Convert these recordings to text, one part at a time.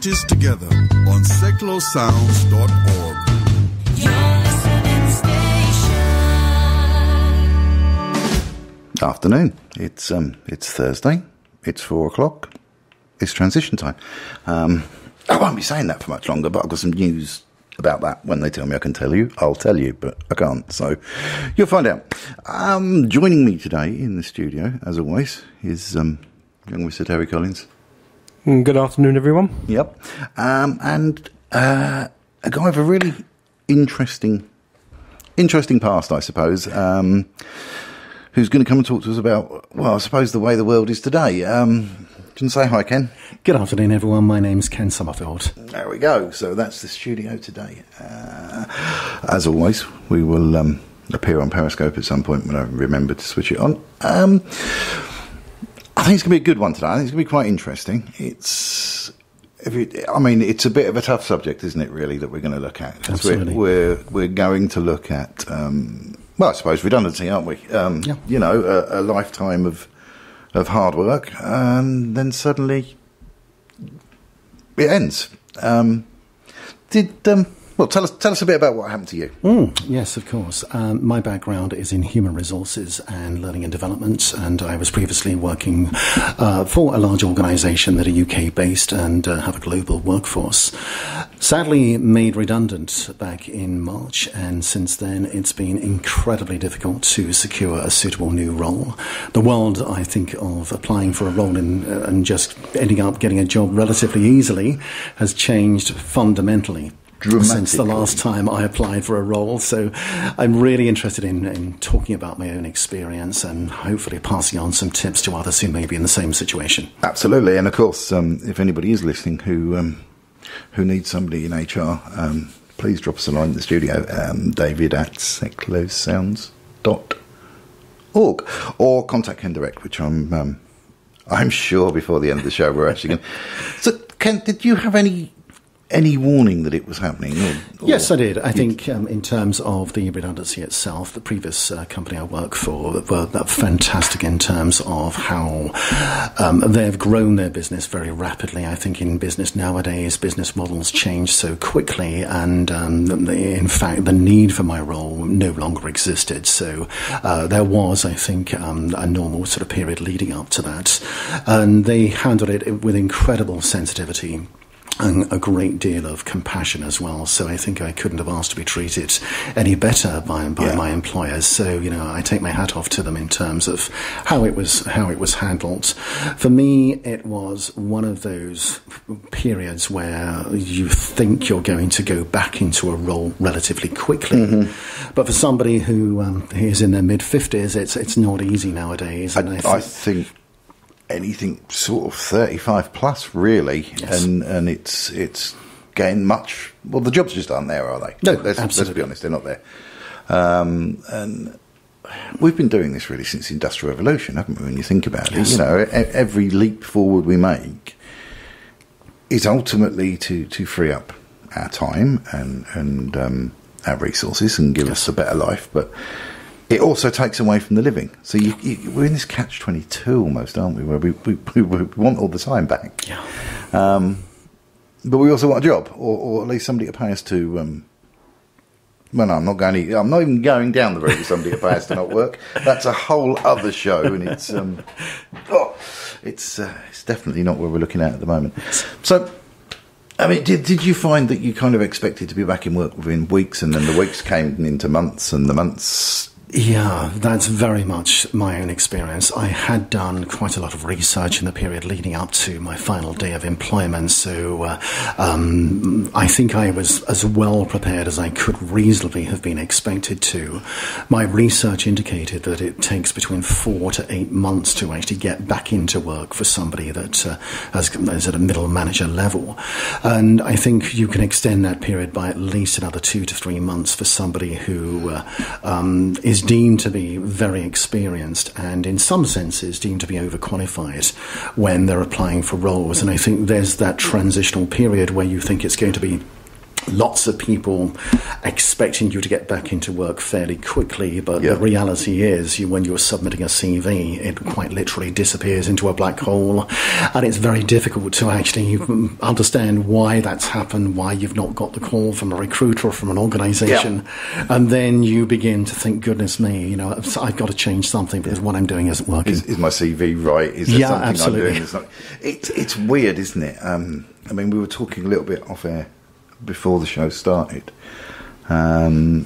artists together on seclosounds.org. Afternoon. It's Thursday. It's 4 o'clock. It's transition time. I won't be saying that for much longer, but I've got some news about that. When they tell me I can tell you, I'll tell you, but I can't. So you'll find out. Joining me today in the studio, as always, is young Mr. Terry Collins. Good afternoon, everyone. Yep. And a guy with a really interesting past, I suppose, who's going to come and talk to us about, well, I suppose the way the world is today. Can you say hi, Ken? Good afternoon, everyone. My name's Ken Summerfield. There we go. So that's the studio today. As always, we will appear on Periscope at some point when I remember to switch it on. I think it's going to be a good one today. I think it's going to be quite interesting. It's a bit of a tough subject, isn't it, really, that we're going to look at? Absolutely. We're going to look at, well, I suppose redundancy, aren't we? Yeah. You know, a lifetime of hard work, and then suddenly it ends. Well, tell us a bit about what happened to you. Yes, of course. My background is in human resources and learning and development, and I was previously working for a large organisation that are UK-based and have a global workforce. Sadly made redundant back in March, and since then it's been incredibly difficult to secure a suitable new role. The world, I think, of applying for a role and just ending up getting a job relatively easily has changed fundamentally since the last time I applied for a role. So I'm really interested in talking about my own experience and hopefully passing on some tips to others who may be in the same situation. Absolutely. And of course, if anybody is listening who needs somebody in HR, please drop us a line in the studio, david@seclosounds.org, or contact Ken direct, which I'm sure before the end of the show we're actually going to... So, Ken, did you have any warning that it was happening? Yes, I did. I think in terms of the redundancy itself, the previous company I worked for were fantastic in terms of how they've grown their business very rapidly. I think in business nowadays, business models change so quickly, and in fact, the need for my role no longer existed. So there was, I think, a normal sort of period leading up to that, and they handled it with incredible sensitivity and a great deal of compassion as well. So I think I couldn't have asked to be treated any better by my employers. So, you know, I take my hat off to them in terms of how it was handled. For me, it was one of those periods where you think you're going to go back into a role relatively quickly. Mm-hmm. But for somebody who is in their mid-50s, it's not easy nowadays. And I think anything sort of 35 plus, really. Yes. And it's getting much... Well, the jobs just aren't there, are they? No, let's be honest, they're not there. And we've been doing this really since the Industrial Revolution, haven't we, when you think about it? You know, every leap forward we make is ultimately to free up our time and our resources and give us a better life, but it also takes away from the living. So we're in this catch-22 almost, aren't we, where we want all the time back. Yeah. But we also want a job, or at least somebody to pay us to... well, no, I'm not even going down the route of somebody to pay us to not work. That's a whole other show, and it's definitely not what we're looking at the moment. So, I mean, did you find that you kind of expected to be back in work within weeks, and then the weeks came into months, and the months... Yeah, that's very much my own experience. I had done quite a lot of research in the period leading up to my final day of employment, so I think I was as well prepared as I could reasonably have been expected to. My research indicated that it takes between 4 to 8 months to actually get back into work for somebody that is at a middle manager level. And I think you can extend that period by at least another 2 to 3 months for somebody who is deemed to be very experienced and in some senses deemed to be overqualified when they're applying for roles. And I think there's that transitional period where you think it's going to be lots of people expecting you to get back into work fairly quickly, but the reality is when you're submitting a CV, it quite literally disappears into a black hole, and it's very difficult to actually understand why that's happened, why you've not got the call from a recruiter or from an organisation, and then you begin to think, goodness me, I've got to change something because what I'm doing isn't working. Is my CV right? Is there something absolutely. I'm doing that's not... It's weird, isn't it? I mean, we were talking a little bit off air before the show started, and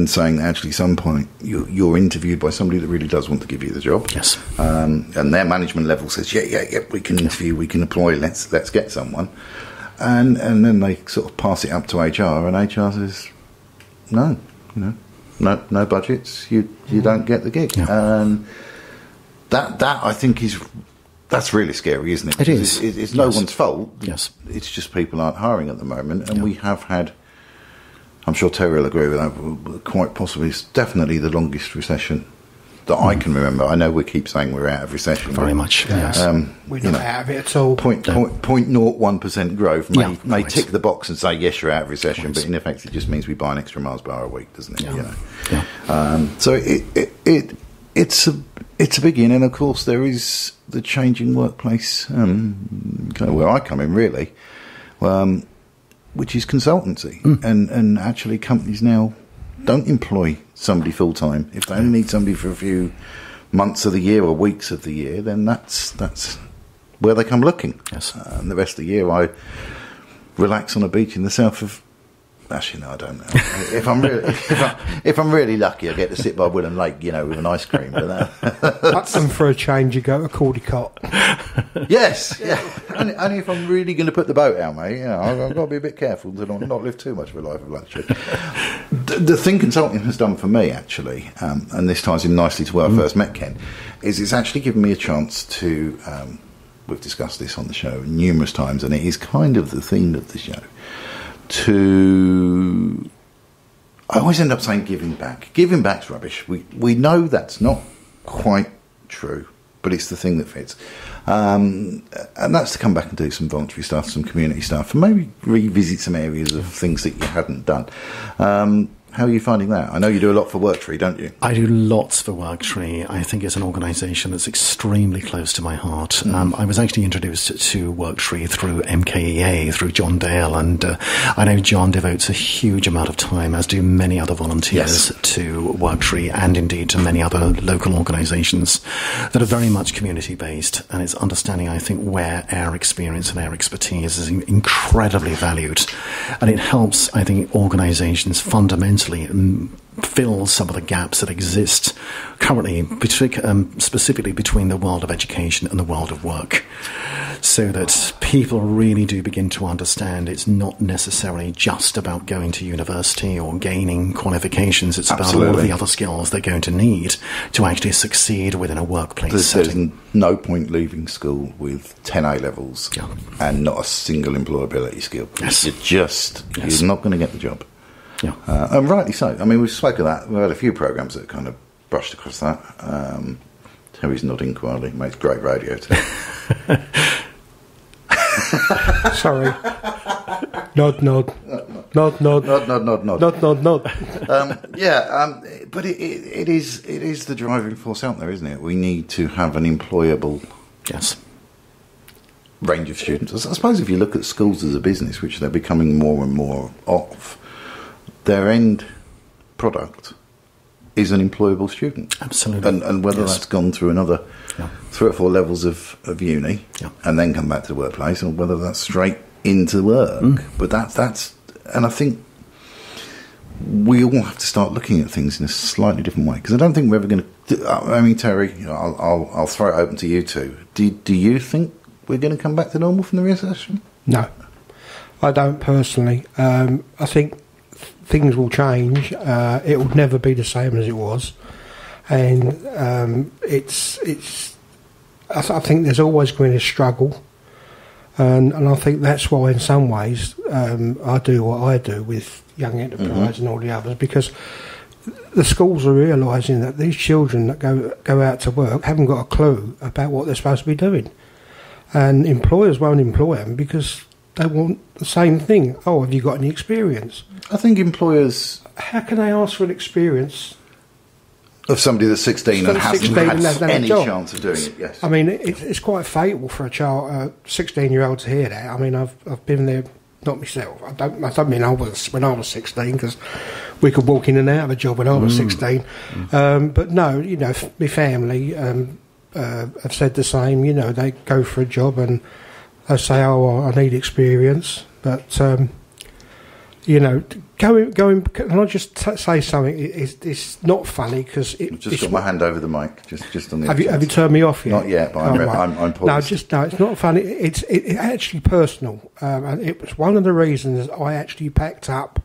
saying that actually at some point you're interviewed by somebody that really does want to give you the job. Yes. And their management level says, yeah, we can interview, we can employ, let's get someone. And then they sort of pass it up to HR, and HR says, no, no budgets, you don't get the gig. Yeah. And that I think that's really scary, isn't it? It is. It's no one's fault. Yes. It's just people aren't hiring at the moment, and we have had, I'm sure Terry will agree with that, quite possibly, it's definitely the longest recession that I can remember. I know we keep saying we're out of recession. Very much, yes. We're not out of it at all. 0.01% growth may right. tick the box and say, yes, you're out of recession, but in effect it just means we buy an extra Mars bar a week, doesn't it? So it's a big in, and of course there is the changing workplace, kind of where I come in really, which is consultancy, and actually companies now don't employ somebody full time. If they only need somebody for a few months of the year or weeks of the year, then that's where they come looking. Yes. And the rest of the year I relax on a beach in the south of... Actually, no, I don't know. If I'm really lucky, I get to sit by Willam Lake, with an ice cream. But And for a change, you go to Caldicott. Yes, yeah. Only if I'm really going to put the boat out, mate. I've got to be a bit careful to not live too much of a life of luxury. The thing consulting has done for me, actually, and this ties in nicely to where I first met Ken, is it's actually given me a chance to. We've discussed this on the show numerous times, and it is kind of the theme of the show. I always end up saying giving back. Giving back's rubbish. We know that's not quite true, but it's the thing that fits. And that's to come back and do some voluntary stuff, some community stuff, and maybe revisit some areas of things that you hadn't done. How are you finding that? I know you do a lot for Worktree, don't you? I do lots for Worktree. I think it's an organisation that's extremely close to my heart. I was actually introduced to Worktree through MKEA, through John Dale, and I know John devotes a huge amount of time, as do many other volunteers, to Worktree, and indeed to many other local organisations that are very much community-based, and it's understanding, I think, where our experience and our expertise is incredibly valued. And it helps, I think, organisations fundamentally fill some of the gaps that exist currently, specifically between the world of education and the world of work, so that people really do begin to understand it's not necessarily just about going to university or gaining qualifications. It's about all of the other skills they're going to need to actually succeed within a workplace setting. There's no point leaving school with 10 A-levels and not a single employability skill. Yes. You're not going to get the job. Yeah. And rightly so. I mean, we've spoken of that. We've had a few programmes that kind of brushed across that. Terry's nodding quietly. Makes great radio too. Sorry. Nod. Nod. But it is the driving force out there, isn't it? We need to have an employable range of students. I suppose if you look at schools as a business, which they're becoming more and more of, their end product is an employable student. Absolutely. And whether that's gone through another 3 or 4 levels of uni and then come back to the workplace, or whether that's straight into work. But that's and I think we all have to start looking at things in a slightly different way, because I don't think we're ever going to... I mean, Terry, I'll throw it open to you two. Do you think we're going to come back to normal from the recession? No. I don't personally. I think things will change. It will never be the same as it was, and I think there's always going to be a struggle, and I think that's why, in some ways, I do what I do with Young Enterprise and all the others, because the schools are realising that these children that go out to work haven't got a clue about what they're supposed to be doing, and employers won't employ them because they want the same thing. Oh, have you got any experience? I think employers How can they ask for an experience? of somebody that's 16 and hasn't 16 and hasn't had had a any job. chance of doing it, yes. I mean, it's quite fatal for a child, 16-year-old, to hear that. I mean, I've been there, not myself. I don't mean when I was 16, because we could walk in and out of a job when I was 16. But no, you know, my family have said the same. You know, they go for a job and they say, "Oh, well, I need experience," but you know, going. Can I just say something? It's not funny because I've just got my hand over the mic, just on the. Have you turned me off yet? Not yet, but I'm poised. No, it's not funny. It's actually personal, and it was one of the reasons I actually packed up.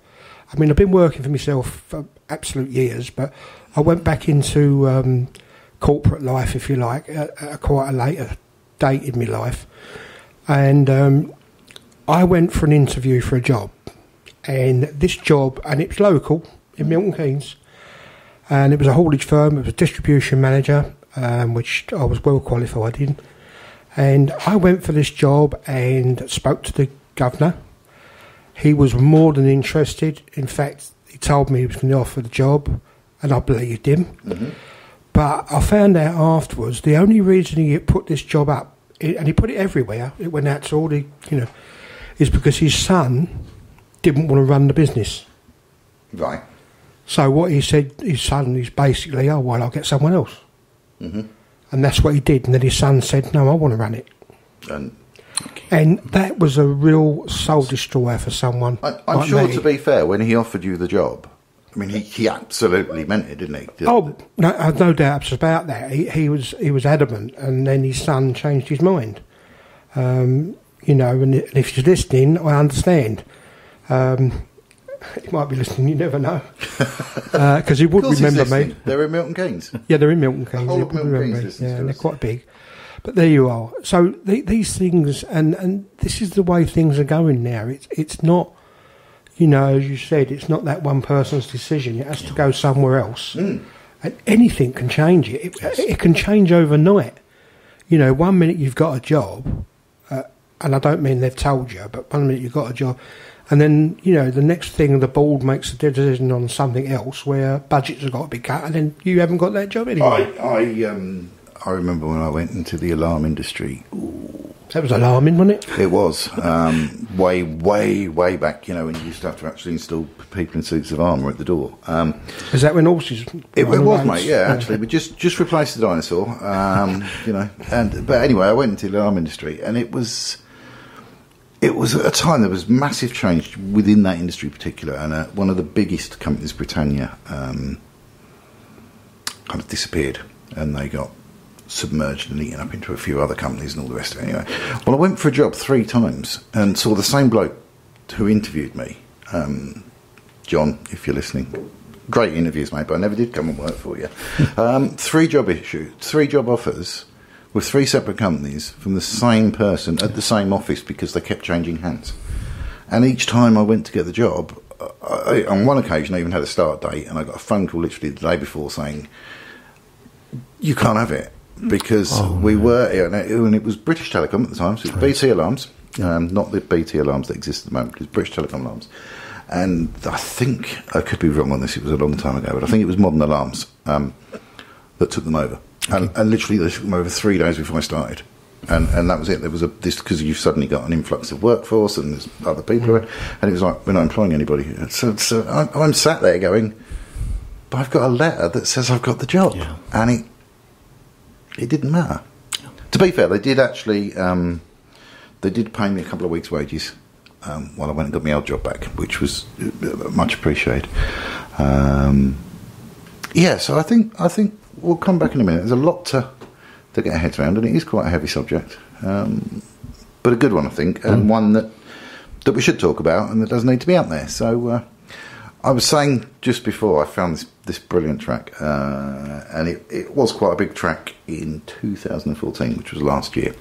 I mean, I've been working for myself for absolute years, but I went back into corporate life, if you like, at quite a later date in my life, and I went for an interview for a job. And this job, and it's local in Milton Keynes, and it was a haulage firm. It was a distribution manager, which I was well qualified in. And I went for this job and spoke to the governor. He was more than interested. In fact, he told me he was going to offer the job, and I believed him. Mm-hmm. But I found out afterwards the only reason he put this job up, and he put it everywhere, it went out to all the, you know, is because his son didn't want to run the business. Right. So what he said, his son is basically, oh, well, I'll get someone else. Mm-hmm. And that's what he did. And then his son said, no, I want to run it. And that was a real soul destroyer for someone. I'm like sure, me. to be fair, when he offered you the job, I mean, he absolutely meant it, didn't he? Oh, no, I've no doubts about that. He was adamant, and then his son changed his mind. You know, and if you're listening, I understand. He might be listening, you never know. Because he would remember me. They're in Milton Keynes. Yeah, they're in Milton Keynes. The whole of Milton Keynes. Yeah, and they're quite big. But there you are. So these things, and this is the way things are going now. It's not, you know, as you said, it's not that one person's decision. It has to go somewhere else. And anything can change it. It can change overnight. You know, 1 minute you've got a job, and I don't mean they've told you, but 1 minute you've got a job, and then, you know, the next thing the board makes a decision on something else where budgets have got to be cut, and then you haven't got that job anyway. I remember when I went into the alarm industry. Ooh, that was alarming, wasn't it? It was. Way back, you know, when you used to have to actually install people in suits of armour at the door. Is that when horses... It was, mate, yeah, actually. We just replaced the dinosaur, you know. But anyway, I went into the alarm industry, and it was at a time there was massive change within that industry in particular, and one of the biggest companies, Britannia, kind of disappeared, and they got submerged and eaten up into a few other companies and all the rest of it. Anyway, well, I went for a job 3 times and saw the same bloke who interviewed me, John, if you're listening. Great interviews, mate, but I never did come and work for you. 3 job offers with 3 separate companies from the same person at the same office because they kept changing hands. And each time I went to get the job, on one occasion I even had a start date, and I got a phone call literally the day before saying, you can't have it. Because and it was British Telecom at the time, so it was BT Alarms, not the BT Alarms that exist at the moment, it was British Telecom Alarms. And I think, I could be wrong on this, it was a long time ago, but I think it was Modern Alarms that took them over. Okay. And literally they took them over 3 days before I started. And that was it. There was this, because you've suddenly got an influx of workforce and there's other people around, and it was like, we're not employing anybody. So I'm sat there going, but I've got a letter that says I've got the job. Yeah. And it didn't matter. To be fair, they did actually. They did pay me a couple of weeks' wages while I went and got my old job back, which was much appreciated. Yeah, so I think we'll come back in a minute. There's a lot to get our heads around, and it is quite a heavy subject, but a good one, I think, and one that we should talk about, and that does need to be out there. So. I was saying just before I found this brilliant track, and it was quite a big track in 2014, which was last year.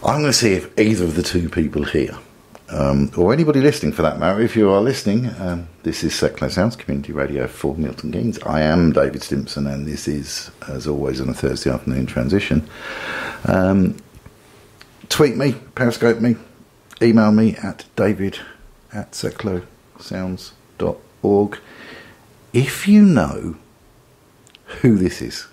I'm going to see if either of the 2 people here, or anybody listening for that matter, if you are listening, this is Secular Sounds Community Radio for Milton Keynes. I am David Stimpson, and this is, as always, on a Thursday afternoon transition. Tweet me, Periscope me, email me at david@seclosounds.org. If you know who this is,